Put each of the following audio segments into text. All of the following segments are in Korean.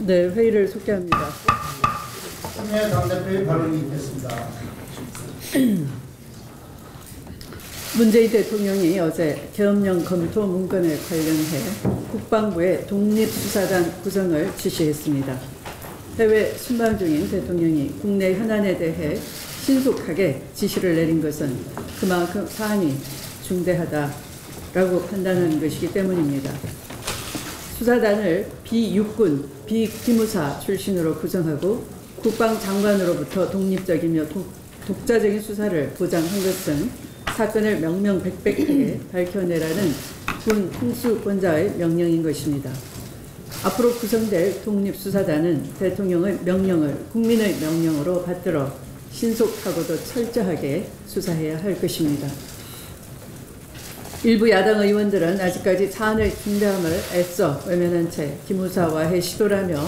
네, 회의를 속개합니다. 참여 당대표의 발언이 있겠습니다. 문재인 대통령이 어제 계엄령 검토 문건에 관련해 국방부의 독립수사단 구성을 지시했습니다. 해외 순방 중인 대통령이 국내 현안에 대해 신속하게 지시를 내린 것은 그만큼 사안이 중대하다라고 판단하는 것이기 때문입니다. 수사단을 비육군, 비기무사 출신으로 구성하고 국방장관으로부터 독립적이며 독자적인 수사를 보장한 것은 사건을 명명백백하게 밝혀내라는 군 통수권자의 명령인 것입니다. 앞으로 구성될 독립수사단은 대통령의 명령을 국민의 명령으로 받들어 신속하고도 철저하게 수사해야 할 것입니다. 일부 야당 의원들은 아직까지 사안의 중대함을 애써 외면한 채 기무사 와해 시도라며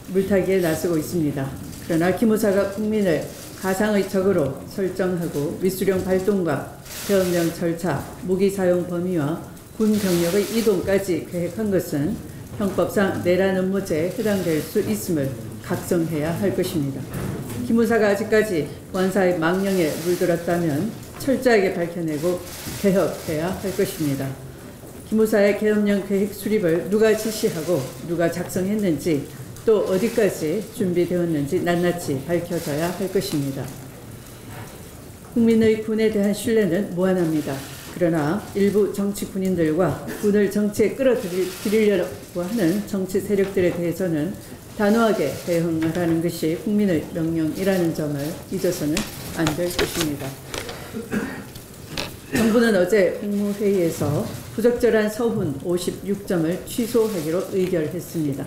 물타기에 나서고 있습니다. 그러나 기무사가 국민을 가상의 적으로 설정하고 위수령 발동과 계엄령 절차, 무기 사용 범위와 군 병력의 이동까지 계획한 것은 형법상 내란 음모죄에 해당될 수 있음을 각성해야 할 것입니다. 기무사가 아직까지 원사의 망령에 물들었다면 철저하게 밝혀내고 개혁해야 할 것입니다. 기무사의 계엄령 계획 수립을 누가 지시하고 누가 작성했는지 또 어디까지 준비되었는지 낱낱이 밝혀져야 할 것입니다. 국민의 군에 대한 신뢰는 무한합니다. 그러나 일부 정치 군인들과 군을 정치에 끌어들이려고 하는 정치 세력들에 대해서는 단호하게 대응하라는 것이 국민의 명령이라는 점을 잊어서는 안 될 것입니다. 정부는 어제 국무회의에서 부적절한 서훈 56점을 취소하기로 의결했습니다.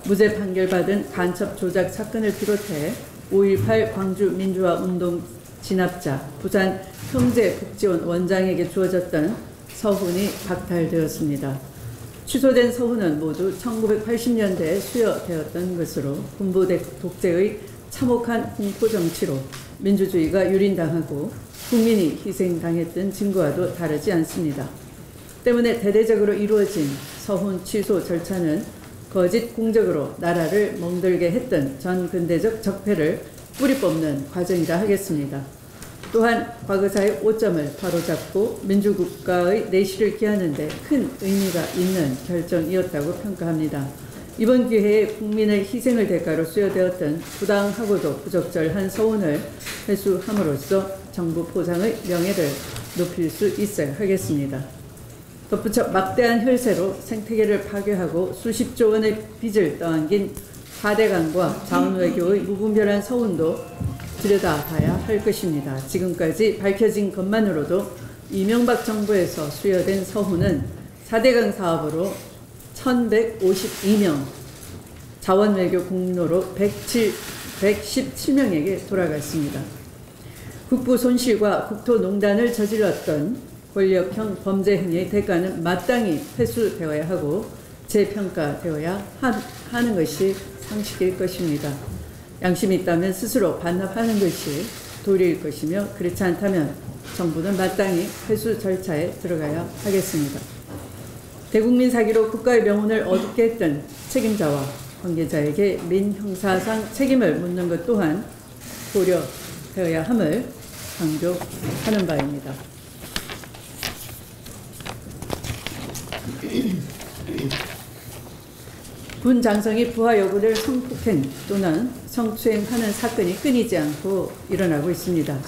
무죄 판결받은 간첩 조작 사건을 비롯해 5.18 광주 민주화 운동 진압자 부산 형제복지원 원장에게 주어졌던 서훈이 박탈되었습니다. 취소된 서훈은 모두 1980년대에 수여되었던 것으로 군부 독재의 참혹한 공포정치로 민주주의가 유린당하고 국민이 희생당했던 증거와도 다르지 않습니다. 때문에 대대적으로 이루어진 서훈 취소 절차는 거짓 공적으로 나라를 멍들게 했던 전근대적 적폐를 뿌리 뽑는 과정이라 하겠습니다. 또한 과거사의 오점을 바로잡고 민주국가의 내실을 기하는 데 큰 의미가 있는 결정이었다고 평가합니다. 이번 기회에 국민의 희생을 대가로 수여되었던 부당하고도 부적절한 서훈을 회수함으로써 정부 포상의 명예를 높일 수 있어야 하겠습니다. 덧붙여 막대한 혈세로 생태계를 파괴하고 수십조 원의 빚을 떠안긴 하대강과 자원외교의 무분별한 서훈도 들여다봐야 할 것입니다. 지금까지 밝혀진 것만으로도 이명박 정부에서 수여된 서훈은 4대강 사업으로 1152명, 자원외교 공로로 117명에게 돌아갔습니다. 국부 손실과 국토농단을 저질렀던 권력형 범죄 행위의 대가는 마땅히 회수되어야 하고 재평가되어야 하는 것이 상식일 것입니다. 양심이 있다면 스스로 반납하는 것이 도리일 것이며 그렇지 않다면 정부는 마땅히 회수 절차에 들어가야 하겠습니다. 대국민 사기로 국가의 명운을 어둡게 했던 책임자와 관계자에게 민형사상 책임을 묻는 것 또한 고려되어야 함을 강조하는 바입니다. 군 장성이 부하 여군을 성폭행 또는 성추행하는 사건이 끊이지 않고 일어나고 있습니다.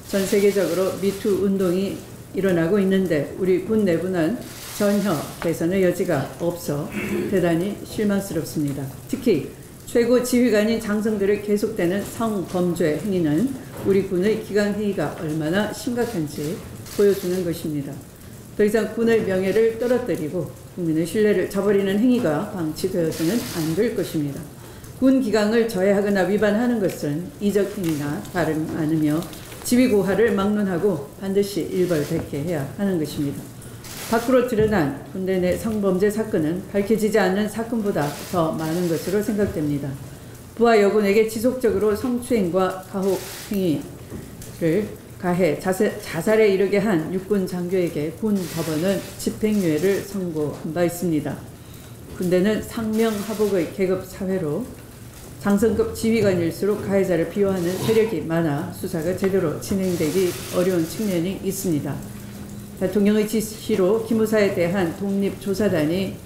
전 세계적으로 미투 운동이 일어나고 있는데 우리 군 내부는 전혀 개선의 여지가 없어 대단히 실망스럽습니다. 특히 최고 지휘관인 장성들의 계속되는 성범죄 행위는 우리 군의 기강행위가 얼마나 심각한지 보여주는 것입니다. 더 이상 군의 명예를 떨어뜨리고 국민의 신뢰를 저버리는 행위가 방치되어서는 안 될 것입니다. 군 기강을 저해하거나 위반하는 것은 이적 행위나 다름 아니며 지위고하를 막론하고 반드시 일벌백계 해야 하는 것입니다. 밖으로 드러난 군대 내 성범죄 사건은 밝혀지지 않는 사건보다 더 많은 것으로 생각됩니다. 부하 여군에게 지속적으로 성추행과 가혹 행위를 가해 자살에 이르게 한 육군 장교에게 군 법원은 집행유예를 선고한 바 있습니다. 군대는 상명하복의 계급 사회로 장성급 지휘관일수록 가해자를 비호하는 세력이 많아 수사가 제대로 진행되기 어려운 측면이 있습니다. 대통령의 지시로 기무사에 대한 독립조사단이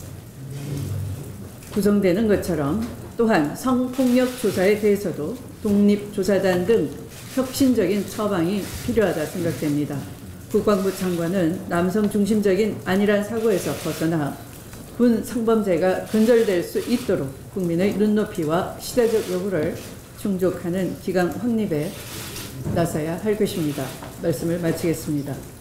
구성되는 것처럼 또한 성폭력 조사에 대해서도 독립조사단 등 혁신적인 처방이 필요하다 생각됩니다. 국방부 장관은 남성 중심적인 안일한 사고에서 벗어나 군 성범죄가 근절될 수 있도록 국민의 눈높이와 시대적 요구를 충족하는 기강 확립에 나서야 할 것입니다. 말씀을 마치겠습니다.